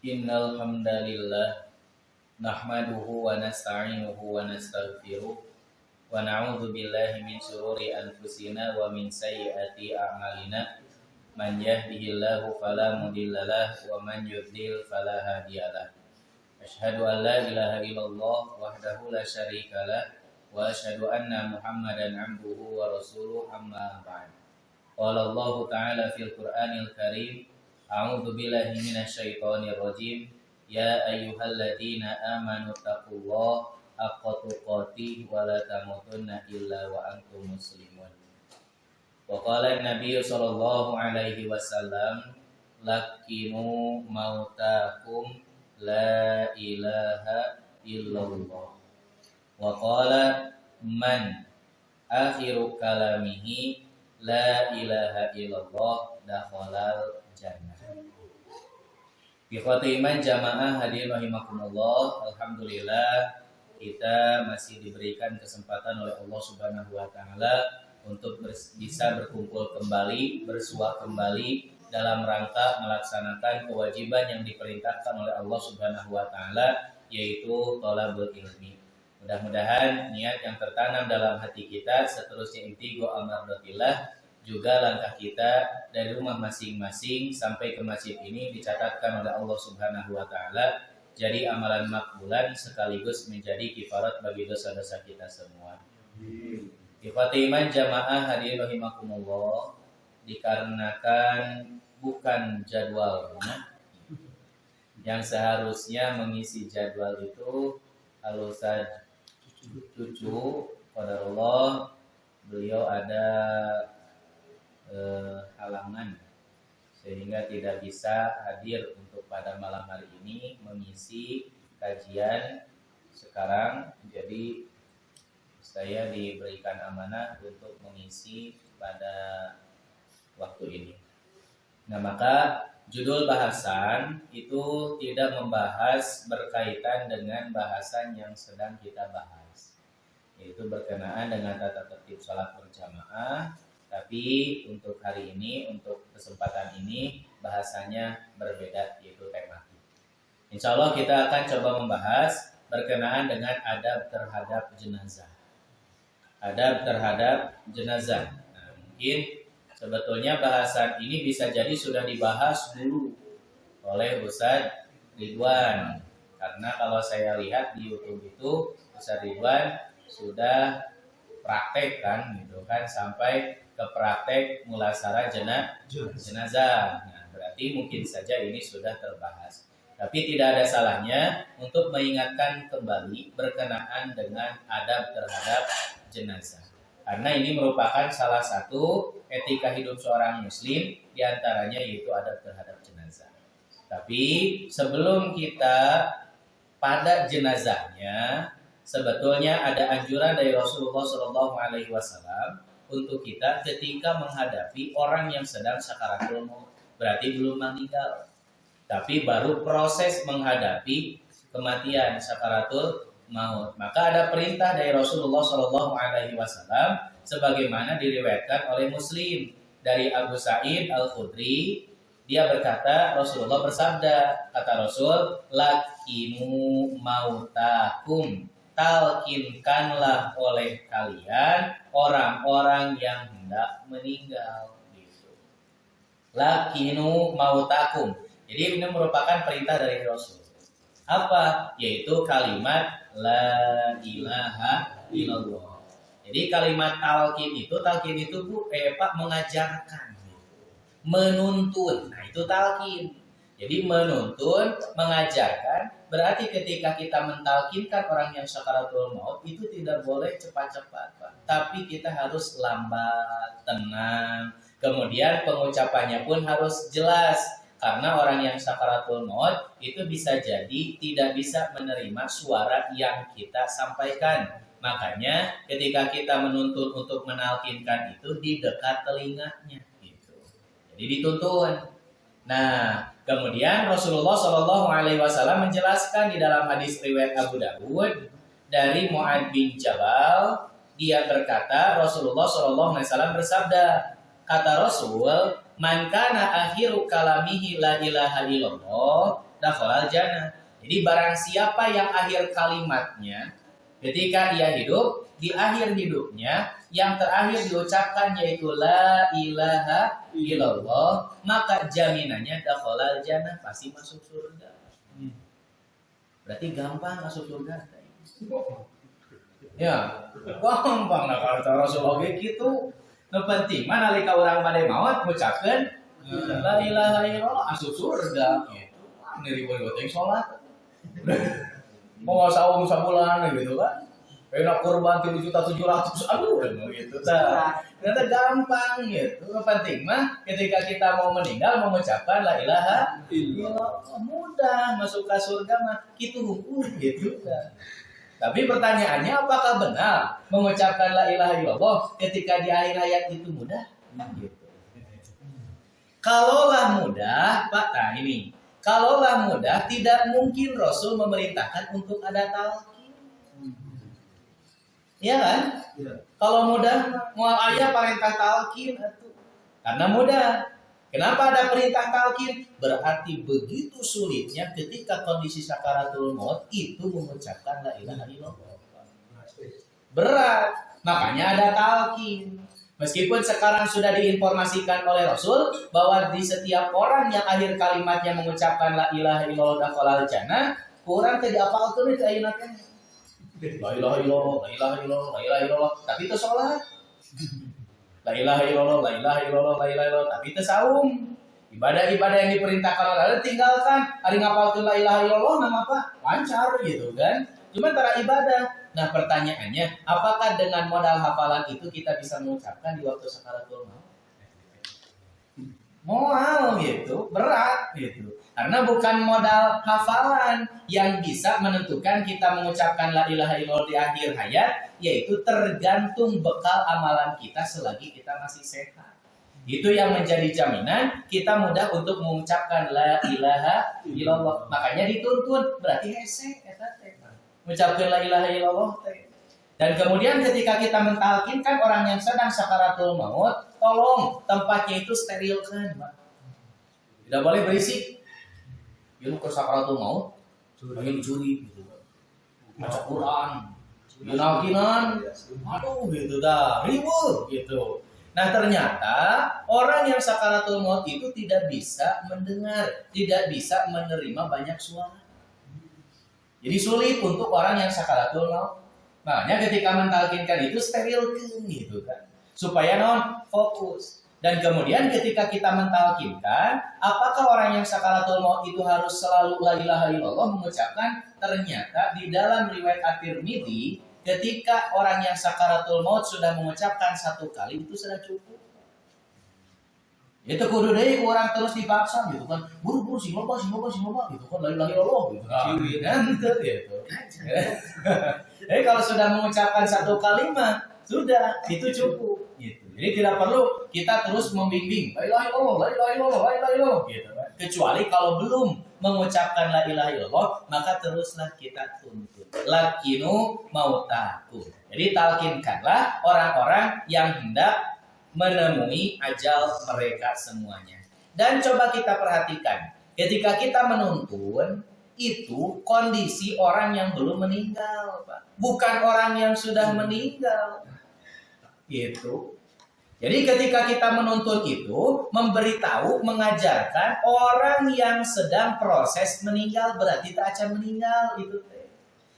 Innal hamdalillah nahmaduhu wa nasta'inuhu wa nastaghfiruh wa na'udzu billahi min shururi anfusina wa min sayyiati a'malina man yahdihillahu fala mudhillalah wa man yudlil fala hadiyalah. Asyhadu an la ilaha illallah wahdahu la syarikalah wa asyhadu anna Muhammadan 'abduhu wa rasuluh amma ba'd. Qala Allah ta'ala fil Qur'anil Karim, a'udzu billahi minasyaitonir rajim. Ya ayyuhalladzina amanu taqullaha haqqa tuqatih wa la tamutunna illa wa antum muslimun. Wa qala an-nabiy sallallahu alaihi wasallam, lakinu mautakum la ilaha illallah. Wa qala man akhiru kalamihi la ilaha illallah dakhalal jannah. Ikhwati iman jamaah hadirin rahimakumullah, alhamdulillah kita masih diberikan kesempatan oleh Allah Subhanahu wa taala untuk bisa berkumpul kembali, bersua kembali dalam rangka melaksanakan kewajiban yang diperintahkan oleh Allah Subhanahu wa taala, yaitu thalabul ilmi. Mudah-mudahan niat yang tertanam dalam hati kita seterusnya intigo amardatillah, juga langkah kita dari rumah masing-masing sampai ke masjid ini dicatatkan oleh Allah Subhanahu wa taala jadi amalan makbulan sekaligus menjadi kifarat bagi dosa-dosa kita semua. Ikhwati iman jamaah hadirin rahimakumullah, dikarenakan bukan jadwalnya yang seharusnya mengisi jadwal itu Al-Ustaz Cucu qadarullah, beliau ada halangan sehingga tidak bisa hadir untuk pada malam hari ini mengisi kajian sekarang. Jadi saya diberikan amanah untuk mengisi pada waktu ini. Nah, maka judul bahasan itu tidak membahas berkaitan dengan bahasan yang sedang kita bahas, yaitu berkenaan dengan tata tertib salat berjamaah. Tapi untuk hari ini, untuk kesempatan ini bahasanya berbeda, yaitu tematik. Insya Allah kita akan coba membahas berkenaan dengan adab terhadap jenazah. Adab terhadap jenazah. Nah, mungkin sebetulnya bahasan ini bisa jadi sudah dibahas dulu oleh Ustaz Ridwan. Karena kalau saya lihat di YouTube itu Ustaz Ridwan sudah praktek kan, gitu kan, sampai ke praktek mulasarah jenazah. Nah, berarti mungkin saja ini sudah terbahas. Tapi tidak ada salahnya untuk mengingatkan kembali berkenaan dengan adab terhadap jenazah. Karena ini merupakan salah satu etika hidup seorang muslim, diantaranya yaitu adab terhadap jenazah. Tapi sebelum kita pada jenazahnya, sebetulnya ada anjuran dari Rasulullah SAW untuk kita ketika menghadapi orang yang sedang sakaratul maut, berarti belum meninggal, tapi baru proses menghadapi kematian sakaratul maut. Maka ada perintah dari Rasulullah SAW sebagaimana diriwayatkan oleh Muslim dari Abu Sa'id Al-Khudri. Dia berkata, Rasulullah bersabda, kata Rasul, lakinu mautakum, talkinkanlah oleh kalian orang-orang yang hendak meninggal. Gitu. Lakinu mautakum. Jadi ini merupakan perintah dari Rasul. Apa? Yaitu kalimat la ilaha illallah. Jadi kalimat talkin itu Pak mengajarkan, menuntun. Nah, itu talkin. Jadi menuntun, mengajarkan. Berarti ketika kita mentalkinkan orang yang sakaratul maut itu tidak boleh cepat-cepat, Pak. Tapi kita harus lambat, tenang. Kemudian pengucapannya pun harus jelas. Karena orang yang sakaratul maut itu bisa jadi tidak bisa menerima suara yang kita sampaikan. Makanya ketika kita menuntut untuk menalkinkan itu di dekat telinganya gitu. Jadi dituntun. Nah, kemudian Rasulullah SAW menjelaskan di dalam hadis riwayat Abu Dawud dari Mu'adz bin Jabal, dia berkata, Rasulullah SAW bersabda, kata Rasul, man kana akhiru kalamihi la ilaha illallah dakhalal jannah. Jadi barang siapa yang akhir kalimatnya ketika dia hidup, di akhir hidupnya yang terakhir diucapkan yaitu la ilaha illallah, maka jaminannya dakhalal jannah, pasti masuk surga. Berarti gampang masuk surga. Ya, gampang nah kalau Rasulullah gitu. Nu penting mah nalika urang bade maot ngucapkeun la ilaha illallah masuk surga gitu. Niri-niri teh salat. Mau saum sabulan gitu kan. Enak kurban 3.700.000, aduh gitu tah. Ternyata gampang gitu. Nu penting mah ketika kita mau meninggal mengucapkan la ilaha illallah, mudah masuk ke surga mah kitu hukum gitu kan. Tapi pertanyaannya apakah benar mengucapkan la ilaha illallah ketika di akhir hayat itu mudah? Gitu. Kalaulah mudah, Pak, nah ini. Kalaulah mudah, tidak mungkin Rasul memerintahkan untuk ada talqin. Iya kan? Ya. Kalau mudah, mual ayah perintah talqin atuh. Karena mudah. Kenapa ada perintah talqin? Berarti begitu sulitnya ketika kondisi sakaratul maut itu mengucapkan la ilaha illallah. Berat. Makanya ada talqin. Meskipun sekarang sudah diinformasikan oleh Rasul bahwa di setiap orang yang akhir kalimatnya mengucapkan la ilaha illallah dakhalal jannah, kurang teh diapalkeun teh ayeuna teh. La ilaha illallah, la ilaha illallah, la ilaha illallah, tapi itu sholat. La ilaha illallah, la ilaha illallah, la ilaha illallah, tapi itu saum. Ibadah-ibadah yang diperintahkan oleh Allah tinggalkan. Hari ngapalkeun la ilaha illallah nama apa? Lancar gitu kan. Cuma antara ibadah. Nah, pertanyaannya, apakah dengan modal hafalan itu kita bisa mengucapkan di waktu sakaratul maut? Moal gitu, berat gitu. Karena bukan modal hafalan yang bisa menentukan kita mengucapkan la ilaha illallah di akhir hayat, yaitu tergantung bekal amalan kita selagi kita masih sehat. Itu yang menjadi jaminan kita mudah untuk mengucapkan la ilaha illallah. Makanya dituntun, berarti hese eta teh. Mengucapkan la ilaha illallah teh. Dan kemudian ketika kita mentalkinkan orang yang sedang sakaratul maut, tolong tempatnya itu sterilkan, Pak. Tidak boleh berisik. Lu ke sakaratul maut, pengen curi gitu. Baca Quran, yunakinan, aduh gitu dah, ribut gitu. Nah ternyata orang yang sakaratul maut itu tidak bisa mendengar, tidak bisa menerima banyak suara. Jadi sulit untuk orang yang sakaratul maut. Makanya ketika mentalkinkan itu sterilkan gitu kan, supaya fokus. Dan kemudian ketika kita mentalkinkan, apakah orang yang sakaratul maut itu harus selalu la ilaha illallah mengucapkan? Ternyata di dalam riwayat At-Tirmidzi, ketika orang yang sakaratul maut sudah mengucapkan satu kali itu sudah cukup. Itu kudu deui orang terus dipaksa gitu kan. Buru-buru sing loba gitu kan, la ilaha illallah gitu. Kan gitu. Kalau sudah mengucapkan satu kalimat, sudah itu cukup gitu. Jadi tidak perlu kita terus membimbing la ilaha illallah, la ilaha illallah, la ilaha illallah gitu. Kecuali kalau belum mengucapkan la ilaha illallah, maka teruslah kita tuntut. Lakinu mautakum. Jadi talkinkanlah orang-orang yang hendak menemui ajal mereka semuanya. Dan coba kita perhatikan, ketika kita menuntun itu kondisi orang yang belum meninggal, Pak. Bukan orang yang sudah meninggal. Gitu. Jadi ketika kita menuntun itu, memberitahu, mengajarkan orang yang sedang proses meninggal, berarti tak akan meninggal itu.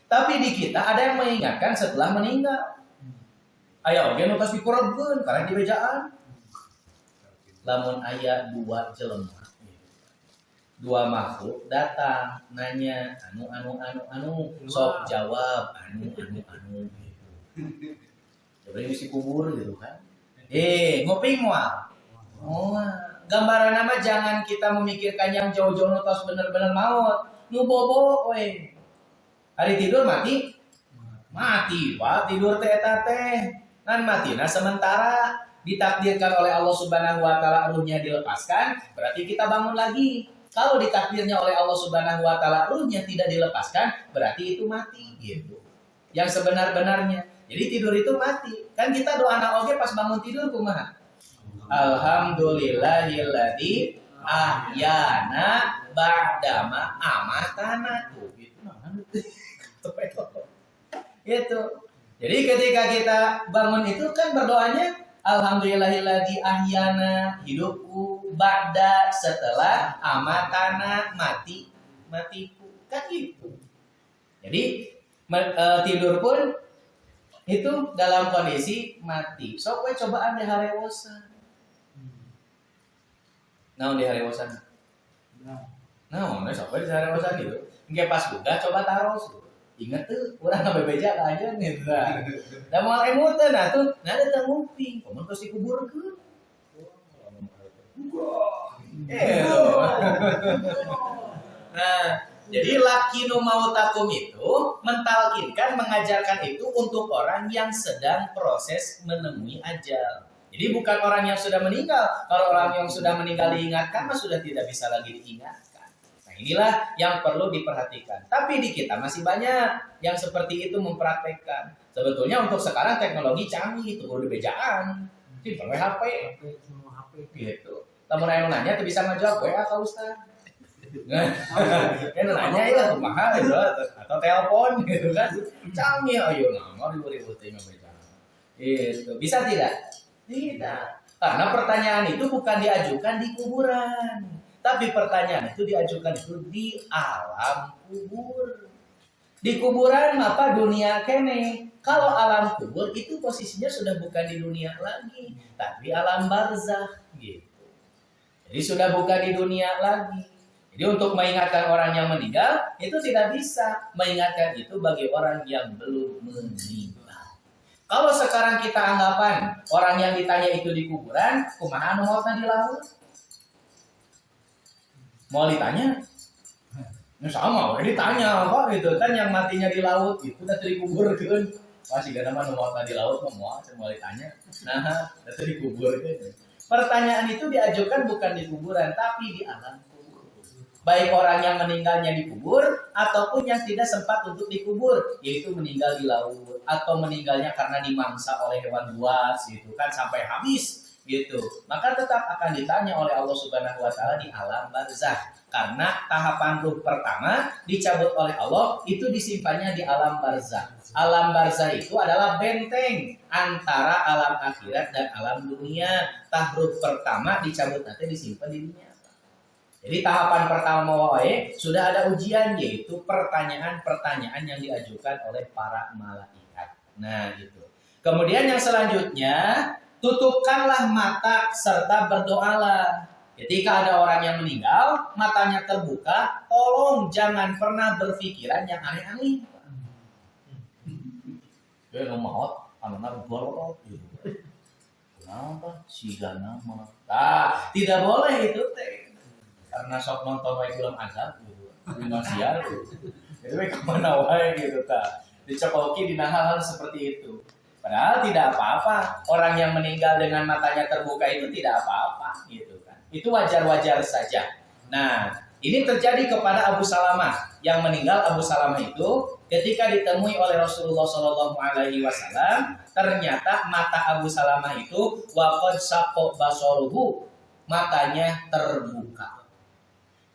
Tapi di kita ada yang mengingatkan setelah meninggal. Ayo, oke nutas dikurebkeun karena di bejaan. Lamun aya dua jelema, dua makhluk datang nanya anu sok jawab anu. Coba misi kubur gitu kan. Ngoping moal. Gambaran nama jangan kita memikirkan yang jauh-jauh nutos bener-bener maut. Nu bobo we. Hari tidur mati. Mati, Pak. Tidur teh eta teh. Nan mati. Nah, sementara ditakdirkan oleh Allah Subhanahu wa taala ruhnya dilepaskan, berarti kita bangun lagi. Kalau ditakdirnya oleh Allah Subhanahu wa taala ruhnya tidak dilepaskan, berarti itu mati gitu. Yang sebenar-benarnya. Jadi tidur itu mati. Kan kita doa anak oge pas bangun tidur kumaha? Alhamdulillahilladzi ahyana ba'dama amatana tuh itu. Jadi ketika kita bangun itu kan berdoanya alhamdulillahilladzi ahyana, hidupku, ba'da, setelah, amatana, matiku kan itu. Jadi tidur pun itu dalam kondisi mati. Sok we cobaan di harewosan. Naon di harewosan? Naon sok we di harewosan gitu. Engke pas buka coba taros. Ingat tuh, urang bebeja aja nih. Da moal emuteun atuh, nah eta nguping, komo tos dikuburkeun. Nah, jadi lakinu mautakum itu mentalkinkan, mengajarkan itu untuk orang yang sedang proses menemui ajal. Jadi bukan orang yang sudah meninggal. Kalau orang yang sudah meninggal diingatkan, mah sudah tidak bisa lagi diingatkan. Nah inilah yang perlu diperhatikan. Tapi di kita masih banyak yang seperti itu mempraktekkan. Sebetulnya untuk sekarang teknologi canggih, itu udah bejaan. Di HP gitu. Lamun aya nanya tuh bisa ngajak WA ka Ustaz. Kan nanya ya kumaha gitu atau telepon gitu kan. Canggih ayo nama ribut-ribut teh beja. Itu bisa tidak? Tidak. Karena pertanyaan itu bukan diajukan di kuburan, tapi pertanyaan itu diajukan itu di alam kubur. Di kuburan apa dunia kene. Kalau alam kubur itu posisinya sudah bukan di dunia lagi, tapi alam barzakh gitu. Jadi sudah bukan di dunia lagi. Jadi untuk mengingatkan orang yang meninggal itu tidak bisa. Mengingatkan itu bagi orang yang belum meninggal. Kalau sekarang kita anggapan orang yang ditanya itu di kuburan, kumaha anu mautna di laut? Mau ditanya? Nah sama, ditanya kok gitu kan yang matinya di laut itu udah dikuburkeun. Masih gak nama anu mautna di laut mau ditanya. Nah, udah dikuburkeun. Pertanyaan itu diajukan bukan di kuburan, tapi di alam kubur. Baik orang yang meninggalnya di kubur, ataupun yang tidak sempat untuk dikubur, yaitu meninggal di laut, atau meninggalnya karena dimangsa oleh hewan buas, gitu kan, sampai habis, gitu. Maka tetap akan ditanya oleh Allah Subhanahu Wa Taala di alam barzakh. Karena tahapan ruh pertama dicabut oleh Allah, itu disimpannya di alam barzakh. Alam barzakh itu adalah benteng antara alam akhirat dan alam dunia. Tahap pertama dicabut nanti disimpan di dunia. Jadi tahapan pertama wae sudah ada ujian, yaitu pertanyaan-pertanyaan yang diajukan oleh para malaikat. Nah, gitu. Kemudian yang selanjutnya, tutupkanlah mata serta berdoalah. Ketika ada orang yang meninggal, matanya terbuka, tolong jangan pernah berpikiran yang aneh-aneh. Dia ngomong, anak-anak berborot gitu. Kenapa? Siga nama. Tidak boleh itu teh. Karena sok nonton wae film azab gitu. Manusia gitu. Jadi kemana wae gitu ta. Dicokoki dina hal-hal seperti itu. Padahal tidak apa-apa. Orang yang meninggal dengan matanya terbuka itu tidak apa-apa gitu kan. Itu wajar-wajar saja. Nah, ini terjadi kepada Abu Salamah. Yang meninggal Abu Salamah itu ketika ditemui oleh Rasulullah SAW, ternyata mata Abu Salamah itu waqad saqqa basaruhu, matanya terbuka.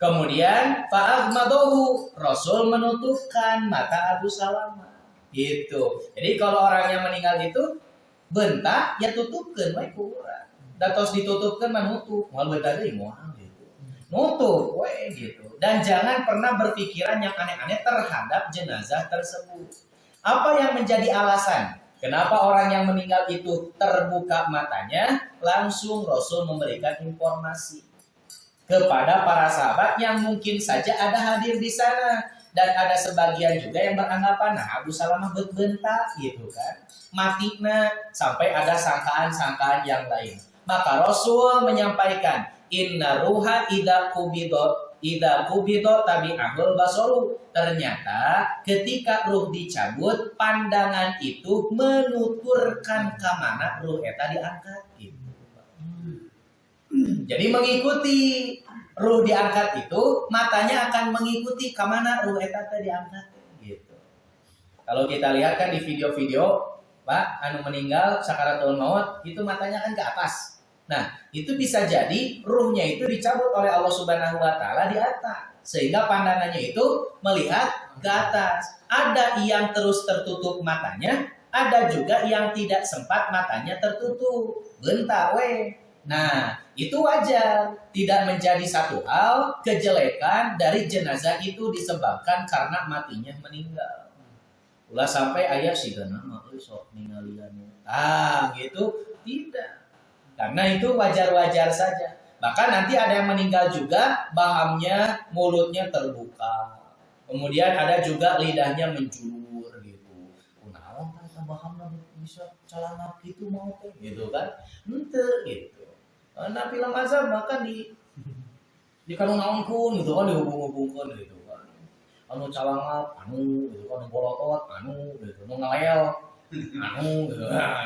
Kemudian fa'aghmadahu, Rasul menutupkan mata Abu Salamah. Gitu. Jadi kalau orang yang meninggal itu bentak, ya tutupkeun we kuburan. Da tos ditutupkeun mah nutup, moal bentak deui moal gitu. Nutup we gitu. Dan jangan pernah berpikiran yang aneh-aneh terhadap jenazah tersebut. Apa yang menjadi alasan kenapa orang yang meninggal itu terbuka matanya? Langsung Rasul memberikan informasi kepada para sahabat yang mungkin saja ada hadir di sana, dan ada sebagian juga yang beranggapan nah Abu Salamah bentak gitu kan, matina, sampai ada sangkaan-sangkaan yang lain. Maka Rasul menyampaikan inna ruha idza qubido tabi'ahul basaru. Ternyata ketika ruh dicabut, pandangan itu menuturkan ke mana ruh eta diangkat gitu. Jadi mengikuti ruh diangkat itu, matanya akan mengikuti ke mana ruh eta diangkat gitu. Kalau kita lihat kan di video-video Pak anu meninggal sakaratul maut itu matanya kan ke atas. Nah, itu bisa jadi ruhnya itu dicabut oleh Allah Subhanahu wa taala di atas. Sehingga pandangannya itu melihat ke atas. Ada yang terus tertutup matanya, ada juga yang tidak sempat matanya tertutup. Bentar we. Nah, itu wajar. Tidak menjadi satu hal kejelekan dari jenazah itu disebabkan karena matinya meninggal. Ulah sampai ayat sigana sok ninggalian. Gitu. Tidak. Karena itu wajar-wajar saja. Bahkan nanti ada yang meninggal juga, bahamnya, mulutnya terbuka. Kemudian ada juga lidahnya menjulur gitu. Kunaon kan bahamnya bisa celana gitu mau gitu kan? Ente gitu. Nah film azab bahkan di kanu naonkeun gitu kan dihubung-hubungkeun gitu kan. Anu calangap anu gitu kan bolotot anu gitu nu ngelel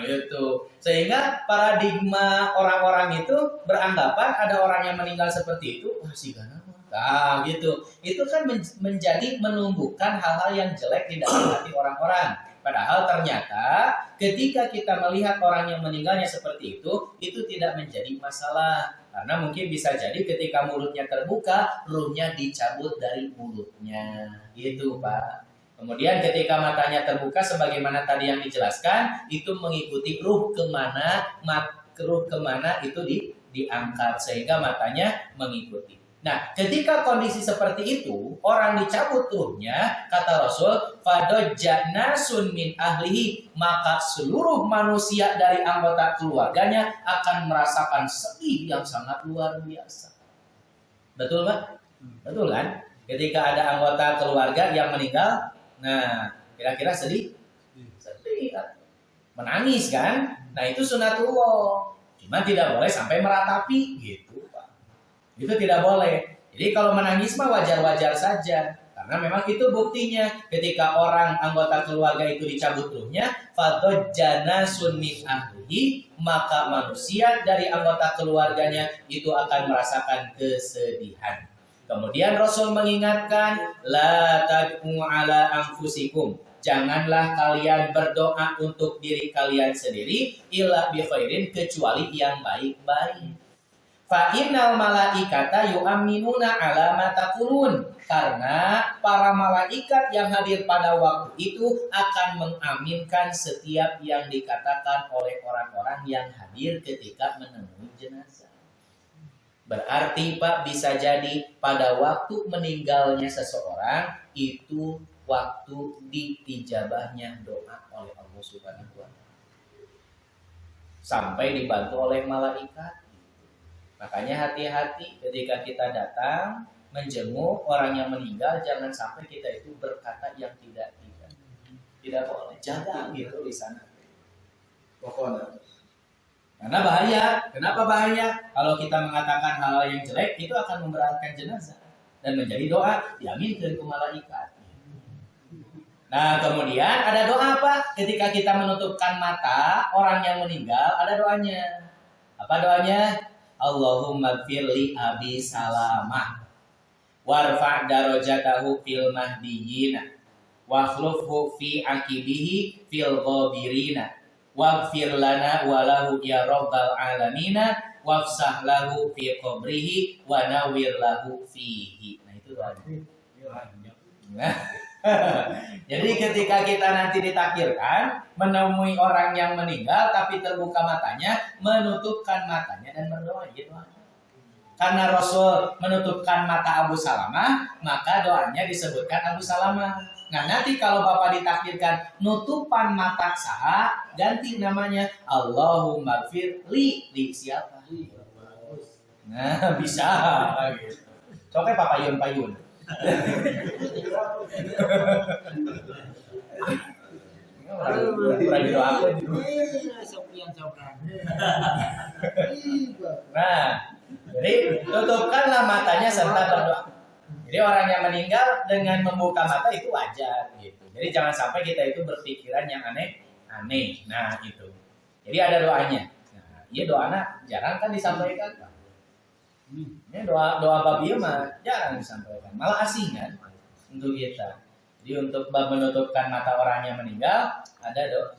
gitu. Sehingga paradigma orang-orang itu beranggapan ada orang yang meninggal seperti itu, wah si gana. Nah, gitu. Itu kan menjadi menumbuhkan hal-hal yang jelek di dalam hati orang-orang. Padahal ternyata ketika kita melihat orang yang meninggalnya seperti itu tidak menjadi masalah. Karena mungkin bisa jadi ketika mulutnya terbuka, ruhnya dicabut dari mulutnya. Gitu, Pak. Kemudian ketika matanya terbuka sebagaimana tadi yang dijelaskan, itu mengikuti ruh kemana itu diangkat sehingga matanya mengikuti. Nah, ketika kondisi seperti itu, orang dicabut ruhnya, kata Rasul, fadojja nasun min ahlihi, maka seluruh manusia dari anggota keluarganya akan merasakan sedih yang sangat luar biasa. Betul, Pak? Betul kan? Ketika ada anggota keluarga yang meninggal, nah, kira-kira sedih? Sedih kan? Menangis kan? Nah, itu sunatullah. Cuma tidak boleh sampai meratapi gitu, Pak. Itu tidak boleh. Jadi kalau menangis mah wajar-wajar saja. Karena memang itu buktinya. Ketika orang anggota keluarga itu dicabut ruhnya, fadojjana sunmin ahlihi, maka manusia dari anggota keluarganya itu akan merasakan kesedihan. Kemudian Rasul mengingatkan, la tad'u ala anfusikum. Janganlah kalian berdoa untuk diri kalian sendiri illa bi khairin, kecuali yang baik-baik. Fa innal malaikata yu'minuna ala ma taqulun. Karena para malaikat yang hadir pada waktu itu akan mengaminkan setiap yang dikatakan oleh orang-orang yang hadir ketika menemui jenazah. Berarti Pak, bisa jadi pada waktu meninggalnya seseorang itu waktu diijabahnya doa oleh Allah Subhanahu wa taala. Sampai dibantu oleh malaikat. Makanya hati-hati ketika kita datang menjenguk orang yang meninggal, jangan sampai kita itu berkata yang tidak. Tidak boleh. Jaga gitu di sana. Pokoknya. Karena bahaya. Kenapa bahaya? Kalau kita mengatakan hal yang jelek, itu akan memberatkan jenazah dan menjadi doa diaminkan ke malaikat. Nah, kemudian ada doa apa? Ketika kita menutupkan mata orang yang meninggal, ada doanya. Apa doanya? Allahumma gfir li abi salamah warfa' darajatahu fil mahdiyina wa khlufhu fi akibihi fil ghabirina waghfir lana wa lahu ya rabbal alamina wafsah lahu fi qabrihi wa nawwir lahu fihi. Nah, itu doanya. Jadi ketika kita nanti ditakdirkan menemui orang yang meninggal tapi terbuka matanya, menutupkan matanya dan berdoa gitu. Karena Rasul menutupkan mata Abu Salamah, maka doanya disebutkan Abu Salamah. Nah, nanti kalau Bapak ditakdirkan nutupan mata saha, ganti namanya Allahumma gfir li siapa? Nah, bisa gitu. Coba papayun-payun. Nah, jadi tutupkanlah matanya serta berdoa. Jadi orang yang meninggal dengan membuka mata itu wajar gitu. Jadi jangan sampai kita itu berpikiran yang aneh-aneh. Nah, itu. Jadi ada doanya. Nah, iya doanya jarang kan disampaikan. Ini doa babi mah jarang disampaikan. Malah asing kan untuk kita. Jadi untuk menutupkan mata orang yang meninggal ada doa.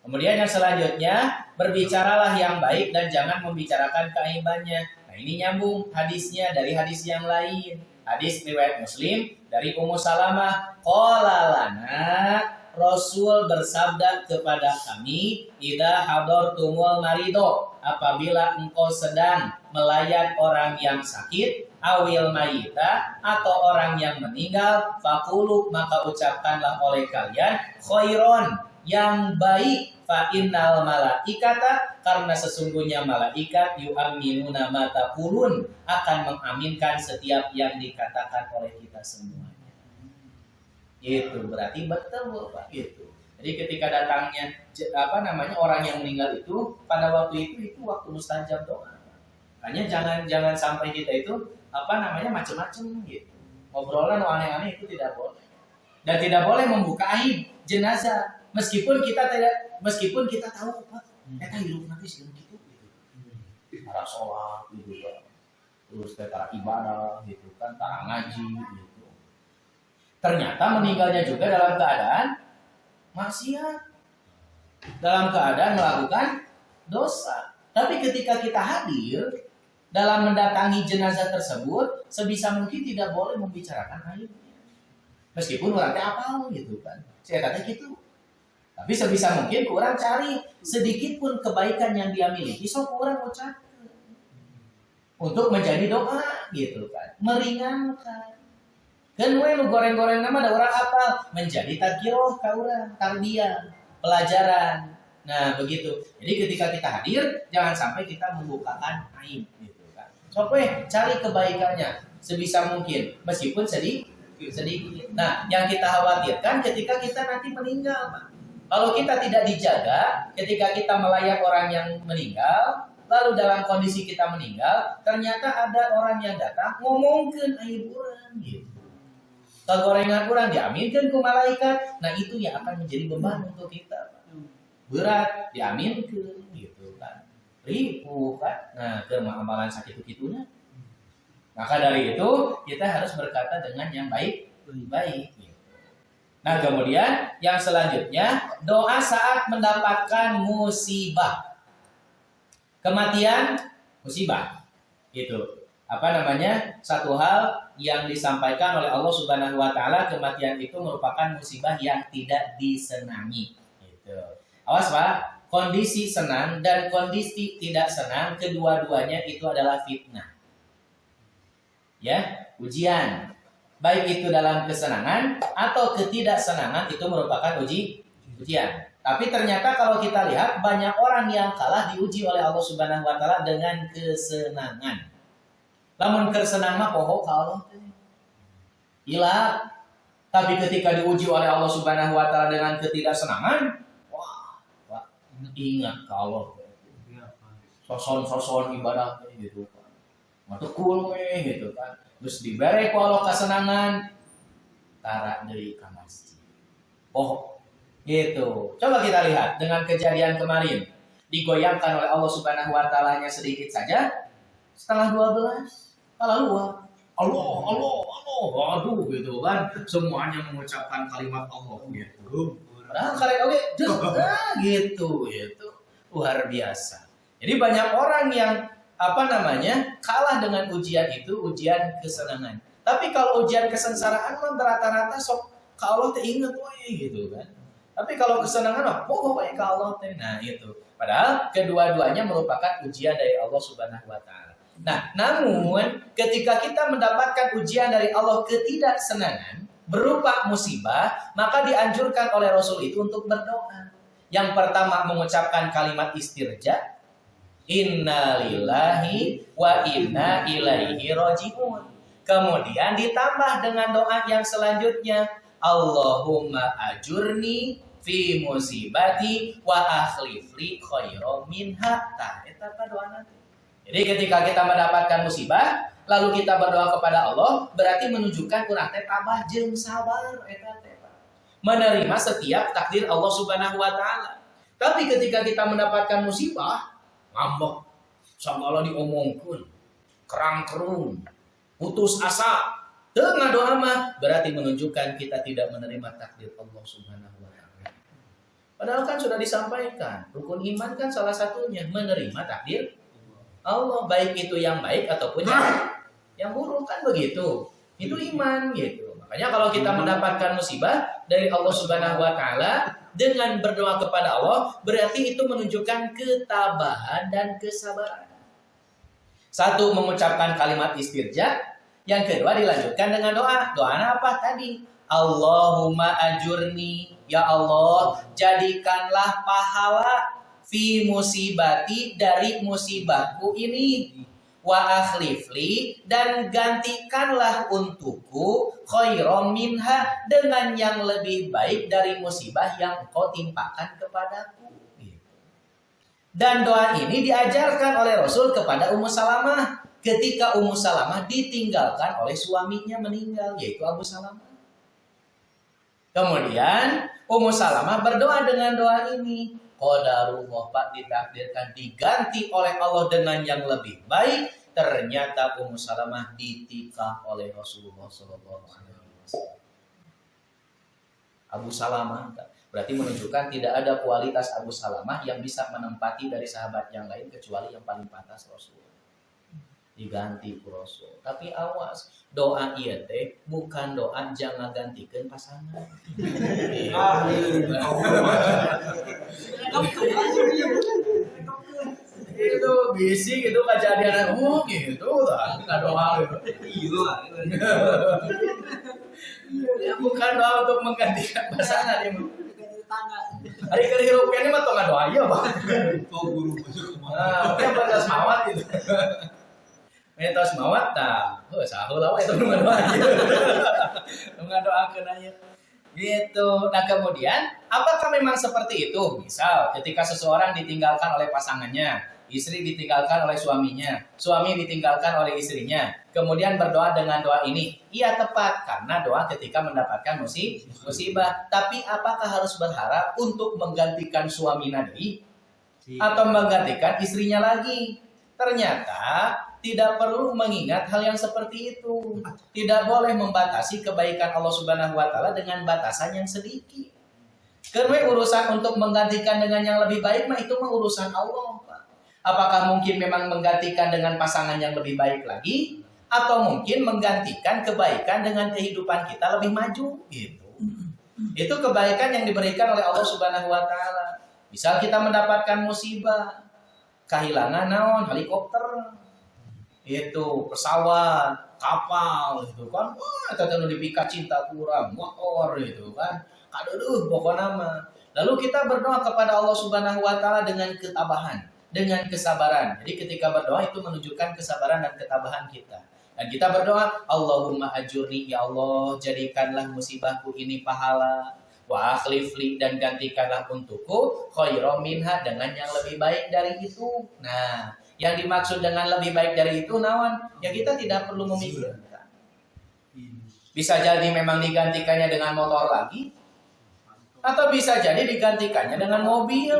Kemudian yang selanjutnya berbicaralah yang baik dan jangan membicarakan keaibannya. Nah, ini nyambung hadisnya dari hadis yang lain. Hadis riwayat Muslim dari Ummu Salamah, qala lana, Rasul bersabda kepada kami, idza hadartumul marido, apabila engkau sedang melayat orang yang sakit, awil mayita, atau orang yang meninggal, faqulu, maka ucapkanlah oleh kalian khairon, yang baik, fa innal malaikata, karena sesungguhnya malaikat yu'minuna ma taqulun, akan mengaminkan setiap yang dikatakan oleh kita semuanya. Itu berarti betul Pak gitu. Jadi ketika datangnya orang yang meninggal itu pada waktu itu waktu mustajab doa. Makanya jangan sampai kita itu macam-macam gitu. Obrolan aneh-aneh itu tidak boleh. Dan tidak boleh membuka aib jenazah meskipun kita tahu Pak, eta hidup nanti segala gitu. Para sholat gitu ya. Terus para ibadah gitu kan, para ngaji gitu. Ternyata meninggalnya juga dalam keadaan maksiat, dalam keadaan melakukan dosa. Tapi ketika kita hadir dalam mendatangi jenazah tersebut, sebisa mungkin tidak boleh membicarakan aibnya. Meskipun orangnya apa gitu kan, saya kata gitu. Tapi sebisa mungkin kurang cari sedikit pun kebaikan yang dia miliki, sok kurang ucap untuk menjadi doa gitu kan, meringankan. Dan nu goreng-goreng nama ada orang apa menjadi tadkirah ka urang, tarbiyah, pelajaran. Nah, begitu. Jadi ketika kita hadir jangan sampai kita membukakan aib gitu kan. Sok cari kebaikannya sebisa mungkin meskipun sedikit. Nah, yang kita khawatirkan ketika kita nanti meninggal, Pak. Kalau kita tidak dijaga, ketika kita melayat orang yang meninggal, lalu dalam kondisi kita meninggal, ternyata ada orang yang datang ngomongkeun aib urang gitu. Kegorengan kurang diaminkan ke malaikat, nah itu yang akan menjadi beban untuk kita, berat diaminkan gitu kan, ripuh kan, nah amalan sakit itu. Maka dari itu kita harus berkata dengan yang baik. Gitu. Nah kemudian yang selanjutnya doa saat mendapatkan musibah, kematian, musibah, itu satu hal yang disampaikan oleh Allah Subhanahu wa taala, kematian itu merupakan musibah yang tidak disenangi. Gitu. Awas Pak, kondisi senang dan kondisi tidak senang kedua-duanya itu adalah fitnah. Ya, ujian. Baik itu dalam kesenangan atau ketidaksenangan itu merupakan ujian. Tapi ternyata kalau kita lihat banyak orang yang kalah diuji oleh Allah Subhanahu wa taala dengan kesenangan. Lamun kesenang mah poho ka Allah hilang. Tapi ketika diuji oleh Allah Subhanahu wa taala dengan ketidaksenangan, wah, ingat ka Allah. Soson ibadah gitu kan. Matukul gitu kan. Terus dibere ku Allah kesenangan tara deui ka masjid. Oh, gitu. Coba kita lihat dengan kejadian kemarin. Digoyangkan oleh Allah Subhanahu wa taala-nya sedikit saja. Setengah 12 Allah, aduh gitu kan, semuanya mengucapkan kalimat Allah gitu. Padahal kalian gitu, luar biasa. Jadi banyak orang yang kalah dengan ujian itu, ujian kesenangan. Tapi kalau ujian kesengsaraan mah rata-rata sok ka Allah teh inget gitu kan. Tapi kalau kesenangan mah pokoknya ka Allah teh. Nah itu. Padahal kedua-duanya merupakan ujian dari Allah Subhanahu wa taala. Nah, namun ketika kita mendapatkan ujian dari Allah ketidaksenangan berupa musibah, maka dianjurkan oleh Rasul itu untuk berdoa. Yang pertama mengucapkan kalimat istirja, inna lillahi wa inna ilaihi raji'un. Kemudian ditambah dengan doa yang selanjutnya, Allahumma ajurni fi musibati wa akhlif li khairan minha. Eta doa nanti. Jadi ketika kita mendapatkan musibah, lalu kita berdoa kepada Allah, berarti menunjukkan urang teh tabah jeung sabar eta teh. Menerima setiap takdir Allah Subhanahu wa taala. Tapi ketika kita mendapatkan musibah, ngambek, sagala diomongkeun, kerang-kerung, putus asa, teu ngadoa mah berarti menunjukkan kita tidak menerima takdir Allah Subhanahu wa taala. Padahal kan sudah disampaikan, rukun iman kan salah satunya menerima takdir Allah, baik itu yang baik ataupun yang buruk, kan begitu. Itu iman gitu. Makanya kalau kita mendapatkan musibah dari Allah Subhanahu wa taala dengan berdoa kepada Allah, berarti itu menunjukkan ketabahan dan kesabaran. Satu, mengucapkan kalimat istirja, yang kedua dilanjutkan dengan doa. Doa apa tadi? Allahumma ajurni, ya Allah, jadikanlah pahala fi musibati, dari musibahku ini, wa akhlifli, dan gantikanlah untukku khairam minha, dengan yang lebih baik dari musibah yang engkau timpakan kepadaku. Dan doa ini diajarkan oleh Rasul kepada Ummu Salamah ketika Ummu Salamah ditinggalkan oleh suaminya meninggal, yaitu Abu Salamah. Kemudian Ummu Salamah berdoa dengan doa ini. Qadarullah, Pak, ditakdirkan diganti oleh Allah dengan yang lebih baik. Ternyata Ummu Salamah ditikah oleh Rasulullah SAW. Abu Salamah berarti menunjukkan tidak ada kualitas Abu Salamah yang bisa menempati dari sahabat yang lain kecuali yang paling pantas Rasul. Diganti ku Rasul. Tapi awas, doa ieu teh bukan doa jangan gantikan pasangan. Itu bisi gitu kejadian gitu lah, enggak doa gitu. Ya bukan doa untuk menggantikan pasangan ya. Hari kehirup ini mah tong doa ieu, Bang. Nah, oke batas mawat gitu. Metos mawat tah, saheula we itu ngadoa. Ngadoakeun aya. Gitu. Nah, kemudian apakah memang seperti itu? Misal ketika seseorang ditinggalkan oleh pasangannya, istri ditinggalkan oleh suaminya, suami ditinggalkan oleh istrinya, kemudian berdoa dengan doa ini. Iya, tepat, karena doa ketika mendapatkan musibah. Tapi apakah harus berharap untuk menggantikan suami Nabi atau menggantikan istrinya lagi? Ternyata tidak perlu mengingat hal yang seperti itu. Tidak boleh membatasi kebaikan Allah Subhanahu wa taala dengan batasan yang sedikit. Karena urusan untuk menggantikan dengan yang lebih baik mah itu mah urusan Allah, Pak. Apakah mungkin memang menggantikan dengan pasangan yang lebih baik lagi, atau mungkin menggantikan kebaikan dengan kehidupan kita lebih maju gitu. Itu kebaikan yang diberikan oleh Allah Subhanahu wa taala. Misal kita mendapatkan musibah, kehilangan naon, helikopter, itu pesawat, kapal gitu kan, wah tadi dipikat cinta kurang, motor gitu kan, kaduh pokoknya mah. Lalu kita berdoa kepada Allah Subhanahu wa taala dengan ketabahan, dengan kesabaran. Jadi ketika berdoa itu menunjukkan kesabaran dan ketabahan kita. Dan kita berdoa, Allahumma ajurni, ya Allah, jadikanlah musibahku ini pahala, wa akhlifli, dan gantikanlah untukku khairam minha, dengan yang lebih baik dari itu. Nah, yang dimaksud dengan lebih baik dari itu nawan, ya kita tidak perlu memikirkan. Bisa jadi memang digantikannya dengan motor lagi, atau bisa jadi digantikannya dengan mobil.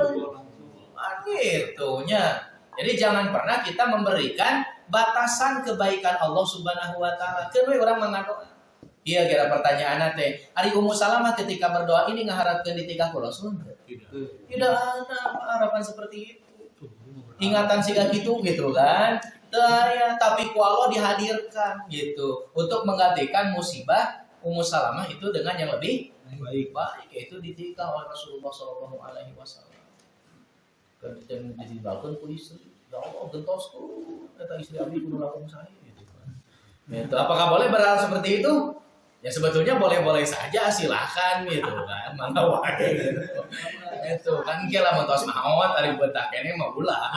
Gitunya. Jadi jangan pernah kita memberikan batasan kebaikan Allah Subhanahu wa taala. Kemudian orang mengaku, iya kira pertanyaan teh, Ari Ummu Salamah ketika berdoa ini ngaharapkeun ditikah ku Rasul? Tidak ada harapan seperti itu. Ingatan siga gitu kan. Ya, tapi ku Allah dihadirkan gitu untuk menggantikan musibah Ummu Salamah itu dengan yang lebih baik, yaitu ditikah oleh Rasulullah SAW. Dan ditinggalkan ku istri. Ya Allah, gentosku, kata istri Abi kudu lakukan saya gitu kan. Gitu. Apakah boleh berharap seperti itu? Ya sebetulnya boleh-boleh saja, silakan gitu kan, mana wae gitu. Itu kan kira mentos maot ari bentak kene mah ulah.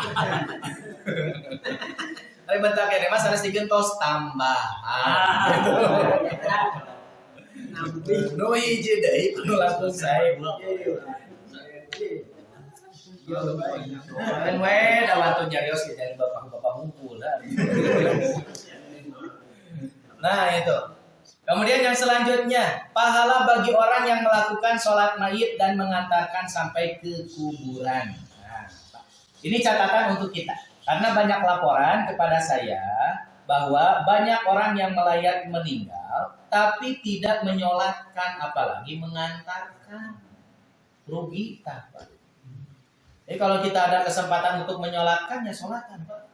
Ari bentak kene mah sanes digentos tambahan. Nu hiji deui kudu langsung sae. Kan we da waktu nyarios jadi bapak-bapak ngumpul. Nah itu. Kemudian yang selanjutnya, pahala bagi orang yang melakukan sholat mayit dan mengantarkan sampai ke kuburan. Nah, ini catatan untuk kita. Karena banyak laporan kepada saya bahwa banyak orang yang melayat meninggal, tapi tidak menyolatkan apalagi mengantarkan. rugi tak Pak. Jadi kalau kita ada kesempatan untuk menyolatkan ya sholatkan Pak.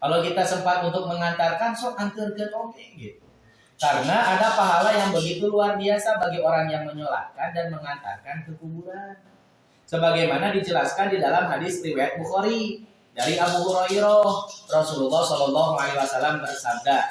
Kalau kita sempat untuk mengantarkan sok antarkeun oge gitu. Karena ada pahala yang begitu luar biasa bagi orang yang menyolatkan dan mengantarkan ke kuburan. Sebagaimana dijelaskan di dalam hadis riwayat Bukhari dari Abu Hurairah, Rasulullah Shallallahu Alaihi Wasallam bersabda,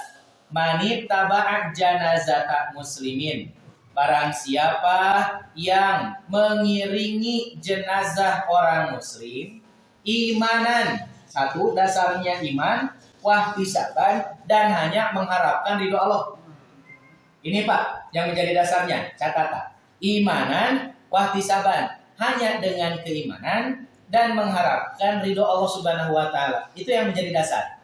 "Mani taba'a janazata muslimin." Barang siapa yang mengiringi jenazah orang muslim, imanan, satu dasarnya iman, wahtisaban, dan hanya mengharapkan ridho Allah. Ini Pak yang menjadi dasarnya, catatan. Imanan, wahtisaban, hanya dengan keimanan dan mengharapkan ridho Allah Subhanahu wa taala. Itu yang menjadi dasar.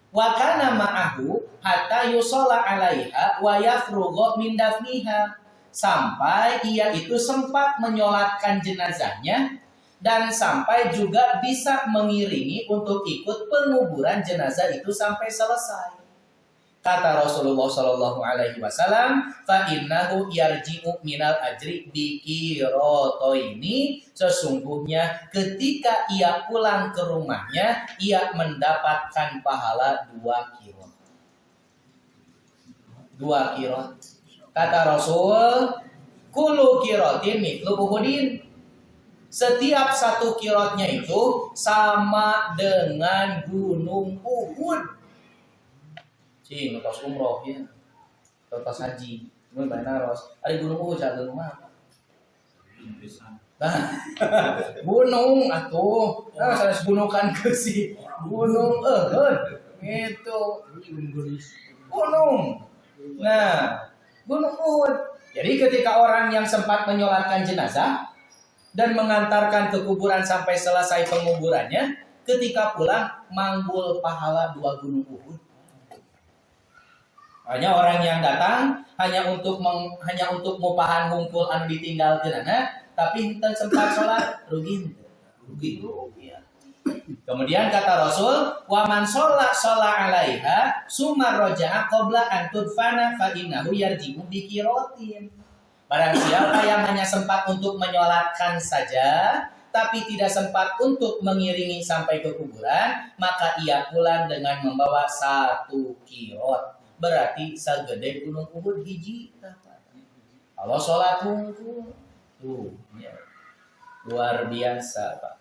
Wa kana ma'ahu hatta yusalla 'alaiha wa yafrugha min dafniha. Sampai ia itu sempat menyolatkan jenazahnya dan sampai juga bisa mengiringi untuk ikut penguburan jenazah itu sampai selesai. Kata Rasulullah Shallallahu Alaihi Wasallam, fa innahu yarji'u minal ajri biqirotoini. Sesungguhnya ketika ia pulang ke rumahnya, ia mendapatkan pahala 2 kirot. 2 kirot. Kata Rasul, kulu kirotin mithlu Uhudin. Setiap 1 kirotnya itu sama dengan gunung Uhud. Cing, lepas umroh ya, lepas haji, kemudian bayar naros. Ada gunung Uhud, ada gunung apa? Gunung atuh, saya gunungkan ke si gunung itu gunung. Nah, gunung Uhud. Jadi ketika orang yang sempat menyolatkan jenazah dan mengantarkan ke kuburan sampai selesai penguburannya, ketika pulang manggul pahala 2 gunung Uhud. Hanya orang yang datang hanya untuk ngupahan hungkul anu ditinggalkeunana, tapi henteu sempat sholat rugi ya. Kemudian kata Rasul, wa man sholla 'alaiha summa raja'a qabla an tudfana fa innahu yarji'u bi qiratin. Barang siapa yang hanya sempat untuk menyolatkan saja tapi tidak sempat untuk mengiringi sampai ke kuburan, maka ia pulang dengan membawa 1 qirot. Berarti sagede gunung Uhud hiji. Kalau sholat hungkul tuh ya. Luar biasa Pak.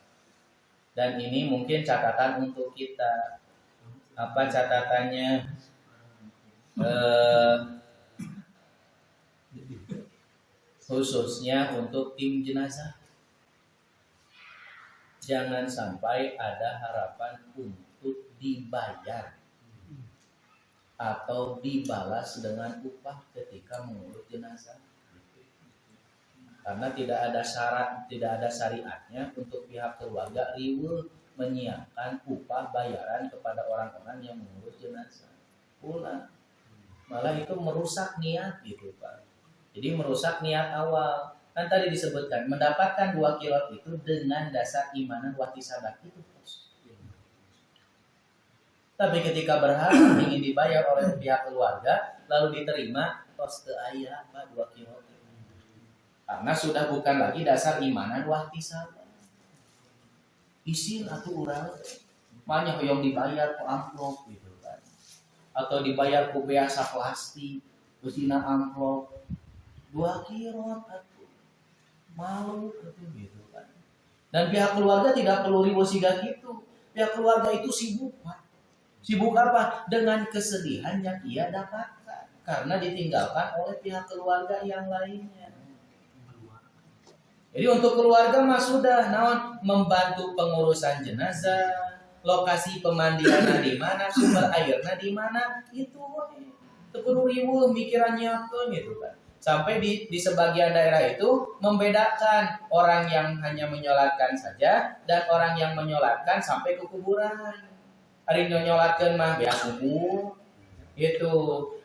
Dan ini mungkin catatan untuk kita. Apa catatannya? Khususnya untuk tim jenazah. Jangan sampai ada harapan untuk dibayar atau dibalas dengan upah ketika mengurus jenazah. Karena tidak ada syarat, tidak ada syariatnya untuk pihak keluarga riweuh menyiapkan upah bayaran kepada orang-orang yang mengurus jenazah. Pula malah itu merusak niat gitu Pak. Jadi merusak niat awal. Kan tadi disebutkan mendapatkan 2 kirot itu dengan dasar imanan wahtisabat itu. Tapi ketika berharap ingin dibayar oleh pihak keluarga lalu diterima, tos teu aya Pak 2 kirot. Karena sudah bukan lagi dasar imanan wahtisabat. Isin atuh urang banyak yang dibayar ku amplop gitu kan. Atau dibayar ku beasa plastik, usina amplop 2 kirot atuh. Malu gitu kan. Dan pihak keluarga tidak perlu ribu siga gitu. Pihak keluarga itu sibuk Pak. Sibuk apa? Dengan kesedihan yang ia dapatkan karena ditinggalkan oleh pihak keluarga yang lainnya. Jadi untuk keluarga mah sudah membantu pengurusan jenazah, lokasi pemandian di mana, sumber airnya di mana, itu perlu ribu mikirannya tuh gitu kan. Sampai di sebagian daerah itu membedakan orang yang hanya menyolatkan saja dan orang yang menyolatkan sampai ke kuburan. Hari nyolatkeun mah beas hungkul gitu.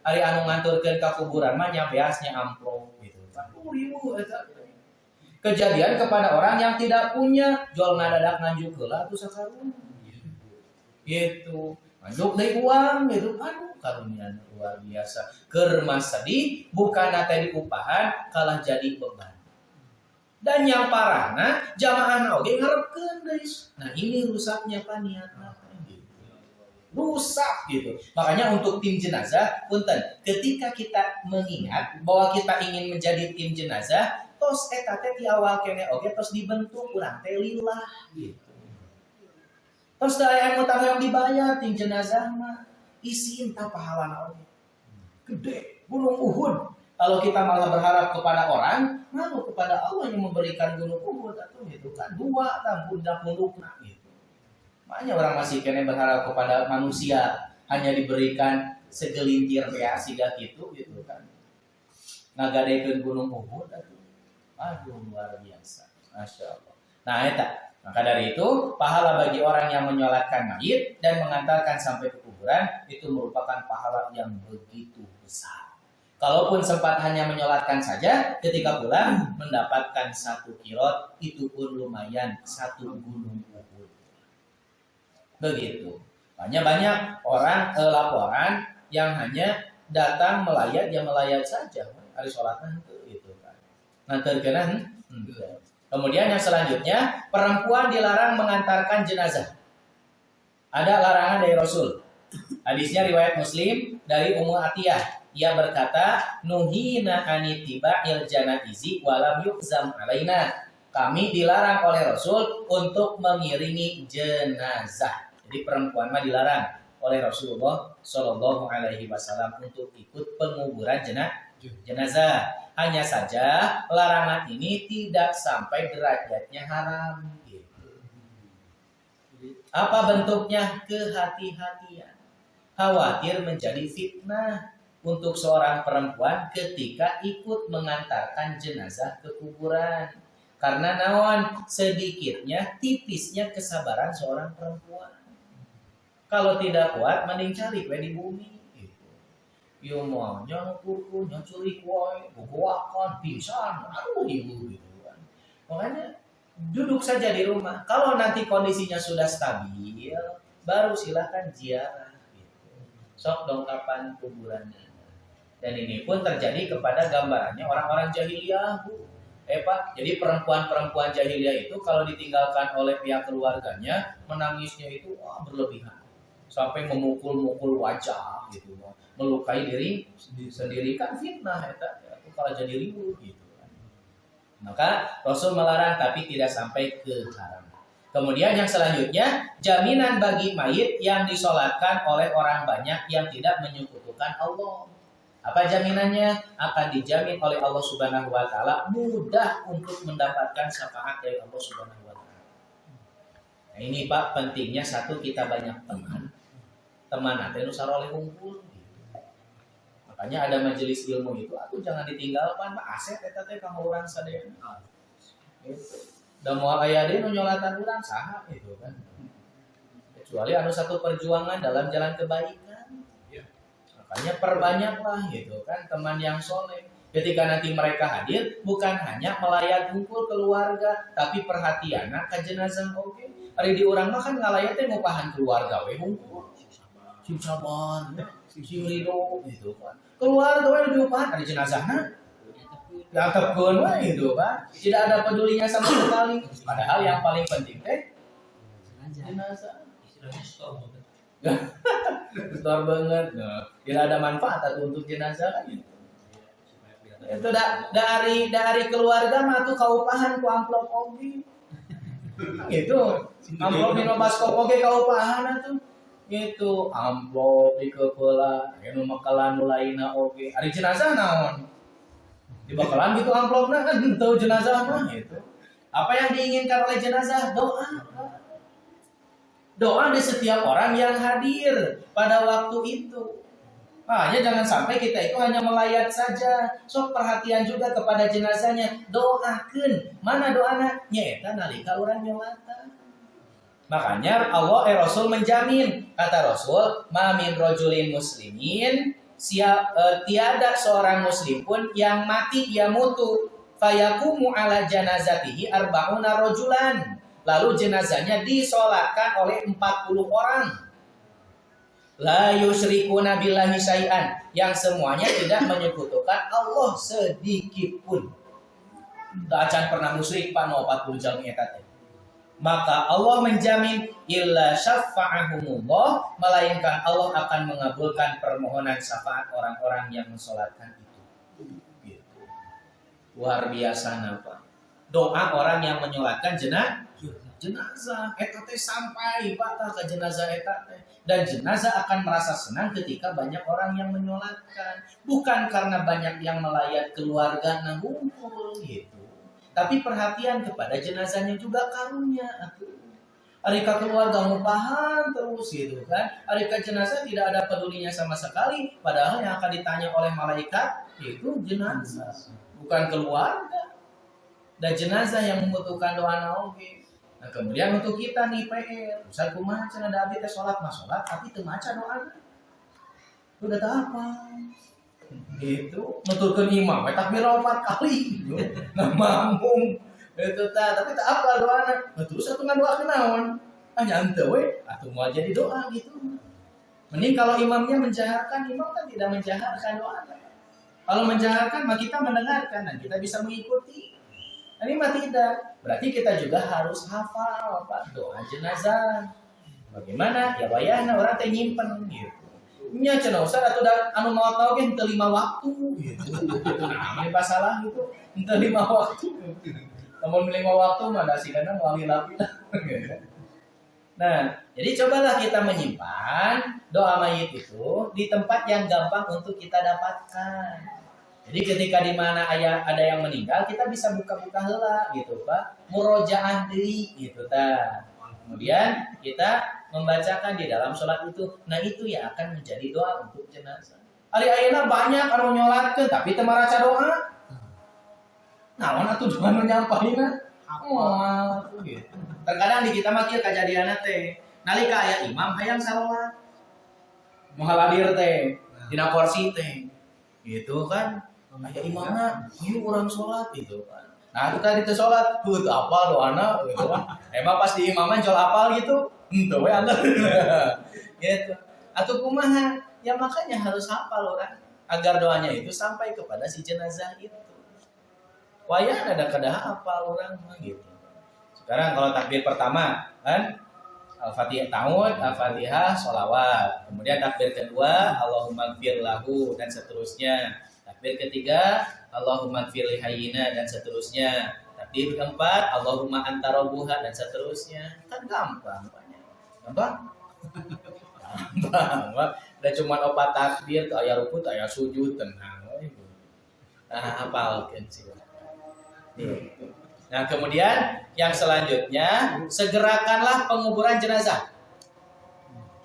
Hari anu nganturkeun ka kuburan mah nya beasnya amplop gitu. Ribu eta. Kejadian kepada orang yang tidak punya, jual ngadadak nganjuk heula atuh sakarun. Gitu. Nganjuk deui uang gitu. Aduh karunia luar biasa. Keur mas sedih bukan teh diupahan kalah jadi beban. Dan yang parahna jamaah oge ngarepkeun guys. Nah ini rusaknya paniatna. Rusak gitu. Makanya untuk tim jenazah, punten, ketika kita mengingat bahwa kita ingin menjadi tim jenazah, tos eta teh di awal kene oge tos dibentuk urang teh lillah gitu. Tos da aya yang dibayar tim jenazah mah isin tah pahalana oge. Gede, gunung Uhud. Kalau kita malah berharap kepada orang, malu kepada Allah yang memberikan gunung Uhud atau gitu kan dua tah pundak-pundukna gitu. Makanya orang masih kena berharap kepada manusia hanya diberikan segelintir ya siga gitu kan. Ngagadekeun gunung Uhud aduh luar biasa. Masya Allah. Nah eta. Maka dari itu pahala bagi orang yang menyolatkan mayit dan mengantarkan sampai ke kuburan itu merupakan pahala yang begitu besar. Kalaupun sempat hanya menyolatkan saja, ketika pulang mendapatkan 1 kirot itu pun lumayan 1 gunung Uhud. Begitu. Banyak orang laporan yang hanya datang melayat, ya melayat saja. Hari sholatnya itu kan. Nah terkena. Kemudian yang selanjutnya, perempuan dilarang mengantarkan jenazah. Ada larangan dari Rasul. Hadisnya riwayat Muslim dari Ummu Atiyah. Ia berkata, nuhina anitiba'il janaizi walam yukzam alaina. Kami dilarang oleh Rasul untuk mengiringi jenazah. Jadi perempuan mah dilarang oleh Rasulullah Shallallahu Alaihi Wasallam untuk ikut penguburan jenazah. Hanya saja larangan ini tidak sampai derajatnya haram. Apa bentuknya? Kehati-hatian. Khawatir menjadi fitnah untuk seorang perempuan ketika ikut mengantarkan jenazah ke kuburan. Karena naon sedikitnya tipisnya kesabaran seorang perempuan. Kalau tidak kuat, mending cari kue di bumi. Yo mah jangan kuku, jangan culik kue, bukuakan, pingsan, aduh ibu gitu kan. Makanya duduk saja di rumah. Kalau nanti kondisinya sudah stabil, baru silakan ziarah. Gitu. Sok dongkapan kuburannya. Dan ini pun terjadi kepada gambarannya orang-orang jahiliyah, Bu. Pak, jadi perempuan-perempuan jahiliyah itu kalau ditinggalkan oleh pihak keluarganya, menangisnya itu berlebihan. Sampai memukul-mukul wajah gitu, melukai diri sendiri kan fitnah itu kalau jadi ribut gitu kan. Maka Rasul melarang tapi tidak sampai ke haram. Kemudian yang selanjutnya jaminan bagi mayit yang disolatkan oleh orang banyak yang tidak menyekutukan Allah. Apa jaminannya? Akan dijamin oleh Allah Subhanahu wa taala mudah untuk mendapatkan syafaat dari Allah Subhanahu wa taala. Nah, ini Pak pentingnya satu kita banyak teman nanti nu saroleh hungkul gitu. Makanya ada majelis ilmu itu aku jangan ditinggalkan Pak aset eta teh ka urang sadayana. Gitu. Da moal aya deui nu nyolatan urang saha gitu kan. Kecuali anu satu perjuangan dalam jalan kebaikan. Makanya perbanyaklah gitu kan teman yang soleh. Ketika nanti mereka hadir bukan hanya melayat hungkul keluarga tapi perhatianna ka jenazah oge. Ari di urang mah kan ngalayat teh ngupahan keluarga we hungkul. Si sabar, si Ridho gitu kan. Keluar tuh ada diupahan ada jenazahnya. Diangkatkeun we gitu kan. Tidak ada pedulinya sama sekali. Padahal yang paling penting teh jenazah. Besar banget. Nah, tidak ada manfaat untuk jenazah kan gitu. Itu dari keluarga mah tuh kaupahan ku amplop oge. Gitu. Amplop dina baskop oge kaupahan atuh. Gitu amplop di kepala anu makalan lainna oge ari jenazah naon di bakalan gitu amplopna kan henteu jenazah mah gitu. Apa yang diinginkan oleh jenazah? Doa di setiap orang yang hadir pada waktu itu. Makanya jangan sampai kita itu hanya melayat saja. Sok perhatian juga kepada jenazahnya. Doakeun. Mana doana? Nyaeta nalika urang nyolatan. Makanya Rasul menjamin, kata Rasul, ma min rajulin muslimin, tiada seorang muslim pun yang mati ia mutu, fayakumu ala janazatihi arba'una rajulan. Lalu jenazahnya disolatkan oleh 40 orang. La yusyrikuna billahi syai'an, yang semuanya tidak menyekutukan Allah sedikit pun. Da acan pernah musyrik Pak no 40 jalmi eta teh. Maka Allah menjamin illa syafa'ahumullah, melainkan Allah akan mengabulkan permohonan syafaat orang-orang yang mensolatkan itu. Gitu. Luar biasa napa? Doa orang yang menyolatkan jenazah eta teh sampai Pak ke jenazah eta teh, dan jenazah akan merasa senang ketika banyak orang yang menyolatkan, bukan karena banyak yang melayat keluarga ngumpul gitu. Tapi perhatian kepada jenazahnya juga karunia. Arika keluarga ngupahan terus gitu kan. Arika jenazah tidak ada pedulinya sama sekali. Padahal yang akan ditanya oleh malaikat itu jenazah, bukan keluarga. Dan jenazah yang membutuhkan doa naoge. Nah kemudian untuk kita nih PR, usai kumaha cenah da abdi teh salat mah salat tapi teu maca doana. Udah tak apa. Gitu nuturkeun imam takbir 4 kali gitu. Nah mamung itu tapi tak apa doana. Terus atuh ngadoakeun naon? Hanya henteu we atuh moal jadi doa gitu. Mending kalau imamnya menjaharkan, imam kan tidak menjaharkan doa. Kalau menjaharkan mah kita mendengarkan dan kita bisa mengikuti. Ini mah tidak. Berarti kita juga harus hafal Pak doa jenazah. Bagaimana? Ya wayahna orang teh nyimpen gitu. Nya cenah Ustaz atuh anu maot-maot ge henteu 5 waktu gitu. Nah, mah pasalah gitu. Henteu 5 waktu. Namun 5 waktu mah da sigana moal hilap-hilap. Nah, jadi cobalah kita menyimpan doa mayit itu di tempat yang gampang untuk kita dapatkan. Jadi ketika di mana ada yang meninggal, kita bisa buka-buka heula gitu, Pak. Murojaah deui gitu ta. Kemudian kita membacakan di dalam sholat itu. Nah itu yang akan menjadi doa untuk jenazah. Ari ayeuna banyak anu nyolatkeun tapi teu maraca doa. Naon atuh doa nu nyampaina? Moal gitu. Terkadang di kita mah kieu kajadianna teh. Nalika aya imam hayang salat. Moal hadir teh dina kursi teh. Gitu kan. Aya imamna, ayo urang salat gitu kan. Nah, kita di sholat, tuh apal doana gitu kan. Emang pas di imaman jol apal gitu, henteu we anda. Gitu. Atau kumaha? Ya makanya harus hafal orang agar doanya itu sampai kepada si jenazah itu. Wayah ada kedah hafal orang mah gitu. Sekarang kalau takbir pertama kan Al-Fatihah ta'awud, Al-Fatihah sholawat. Kemudian takbir kedua Allahumma gfir lahu dan seterusnya. Takbir ketiga Allahumma gfir li hayyina dan seterusnya. Takbir keempat Allahumma anta rabbuha dan seterusnya. Kan gampang banyak. Gampang? Gampang. Da cuma 4 takbir teu aya ruku teu aya sujud tenang we. Nah, hafalkeun sih. Nah, kemudian yang selanjutnya segerakanlah penguburan jenazah.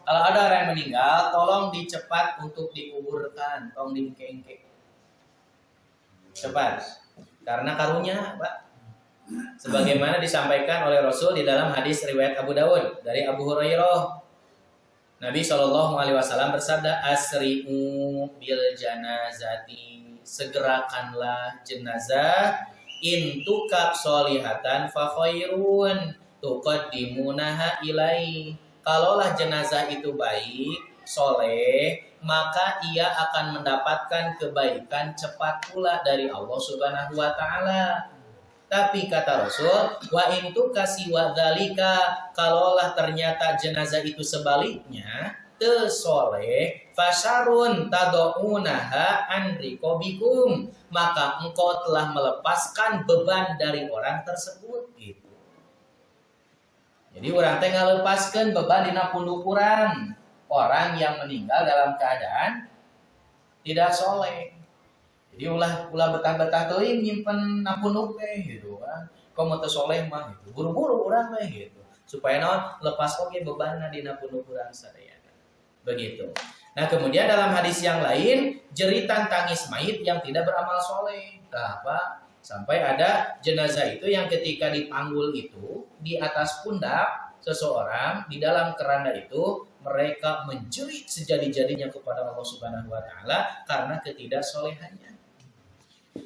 Kalau ada orang yang meninggal, tolong dicepat untuk dikuburkan, tolong diengke-engke. Cepat, karena karunia, Pak. Sebagaimana disampaikan oleh Rasul di dalam hadis riwayat Abu Dawud dari Abu Hurairah, Nabi SAW bersabda, asri'u bil janazati, segerakanlah jenazah, in tukab solihatan fa khairun tuqaddimunaha ilai. Kalaulah jenazah itu baik, soleh, maka ia akan mendapatkan kebaikan cepat pula dari Allah Subhanahu wa taala. Tapi kata Rasul, wa in tukasi wa dzalika, kalaulah ternyata jenazah itu sebaliknya, teu soleh, fasyarun tadaunaha an riqabikum, maka engkau telah melepaskan beban dari orang tersebut gitu. Jadi orang teh ngalepaskeun beban dina punduk urang. Orang yang meninggal dalam keadaan tidak soleh. Jadi ulah betah-betah teuing nyimpen napunduk teh gitu kan. Komo teu soleh mah gitu. Buru-buru urang teh gitu. Supaya naon lepas oge bebanna dina punduk urang sadayana. Begitu. Nah, kemudian dalam hadis yang lain, jeritan tangis mayit yang tidak beramal soleh. Nah, apa? Sampai ada jenazah itu yang ketika dipanggul itu di atas pundak seseorang di dalam keranda itu mereka menjerit sejadi-jadinya kepada Allah Subhanahu wa taala karena ketidaksolehannya.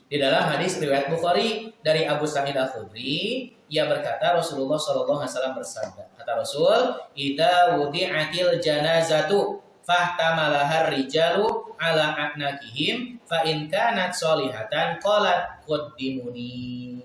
Di dalam hadis riwayat Bukhari dari Abu Sa'id Al-Khudri, ia berkata Rasulullah sallallahu alaihi wasallam bersabda, kata Rasul, "Idza wudi'atil janazatu fahtamalahar rijalu ala a'naqihim fa in kanat solihatan qalat qaddimuni."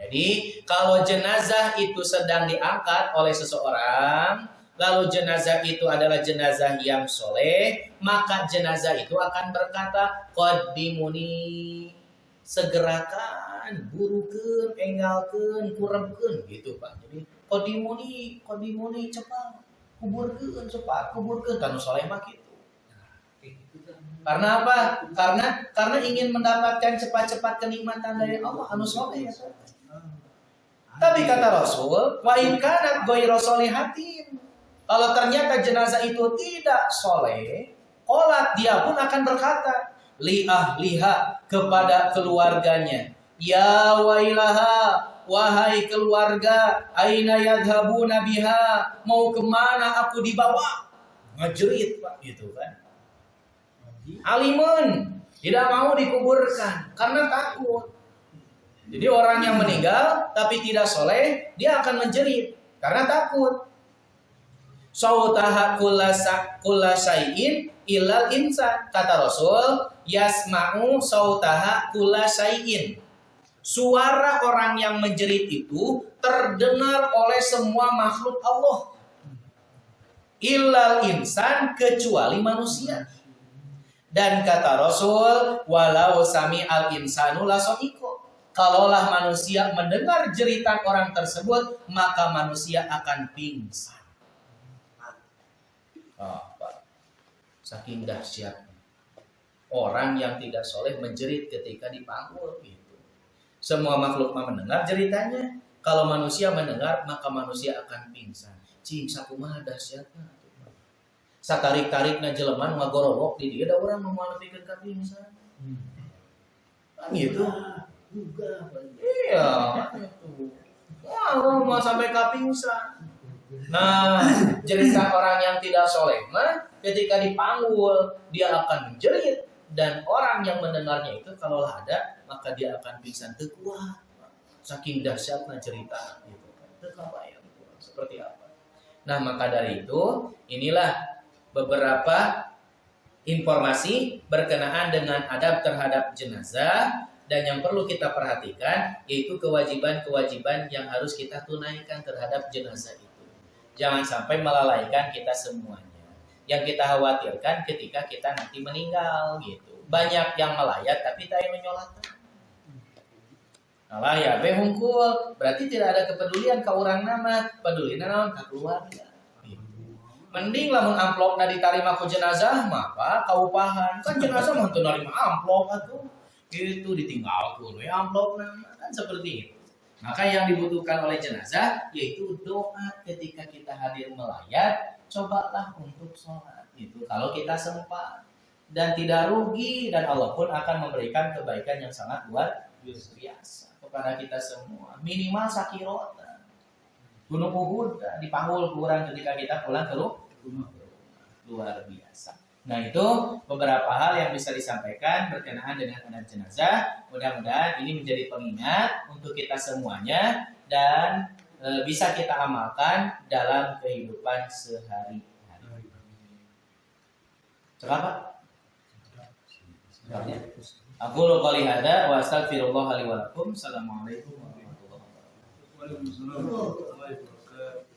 Jadi kalau jenazah itu sedang diangkat oleh seseorang, lalu jenazah itu adalah jenazah yang soleh, maka jenazah itu akan berkata, qaddimuni, segerakan, burukeun, enggalkeun, kuremkeun, gitu Pak. Jadi qaddimuni cepat, kuburkeun cepat, kuburkeun, kanu soleh mah gitu. Karena apa? Karena ingin mendapatkan cepat-cepat kenikmatan dari Allah, anu soleh ya. Tapi kata Rasul, wa in kanat ghairu sholihatin. Kalau ternyata jenazah itu tidak soleh, qolat, dia pun akan berkata, li ahliha, kepada keluarganya, ya wailaha, wahai keluarga, aina yadhabuna biha, mau kemana aku dibawa? Ngejerit Pak, gitu kan. Alimun, tidak mau dikuburkan karena takut. Jadi orang yang meninggal tapi tidak soleh, dia akan menjerit karena takut. Sautaha kulla syai'in illal insan, kata Rasul, yasma'u sautaha kulla syai'in. Suara orang yang menjerit itu terdengar oleh semua makhluk Allah. Illal insan, kecuali manusia. Dan kata Rasul, walau sami al insanu lasoiko. Kalaulah manusia mendengar jeritan orang tersebut, maka manusia akan pingsan. Saking dahsyatnya orang yang tidak soleh menjerit ketika dipanggul gitu. Semua makhluk mendengar jeritannya. Kalau manusia mendengar, maka manusia akan pingsan. Cing sakumaha dahsyatna. Satarik-tarikna jelema nu ngagorowok di dieu da urang nu moal pikeun ka pingsan. Kan gitu. Iya, mau sampai ke pingsan. Nah, cerita orang yang tidak soleh mah ketika dipanggul dia akan menjerit, dan orang yang mendengarnya itu kalau ada maka dia akan pingsan teu kuat. Saking dahsyatnya cerita gitu. Teu kabayang seperti apa. Nah, maka dari itu inilah beberapa informasi berkenaan dengan adab terhadap jenazah. Dan yang perlu kita perhatikan yaitu kewajiban-kewajiban yang harus kita tunaikan terhadap jenazah itu. Jangan sampai melalaikan kita semuanya. Yang kita khawatirkan ketika kita nanti meninggal gitu. Banyak yang melayat tapi tak menyolatan. Melayat be hungkul, berarti tidak ada kepedulian ka urang nama, pedulina naon ka keluarga. Mending lamun amplopna ditarima ku jenazah mah Pak kaupahan. Kan jenazah mah teu narima amplop atuh. Itu ditinggalkan ya amplopna kan seperti itu. Maka yang dibutuhkan oleh jenazah yaitu doa ketika kita hadir melayat. Cobalah untuk sholat itu kalau kita sempat dan tidak rugi, dan Allah pun akan memberikan kebaikan yang sangat luar biasa kepada kita semua. Minimal sakirota Gunung Uhud dipanggul kurang ketika kita pulang ke rumah. Luar biasa. Nah, itu beberapa hal yang bisa disampaikan berkenaan dengan adab jenazah. Mudah-mudahan ini menjadi pengingat untuk kita semuanya dan bisa kita amalkan dalam kehidupan sehari-hari. Coba Pak. Aku qouli hada wa astaghfirullah li wa lakum. Assalamualaikum warahmatullahi wabarakatuh.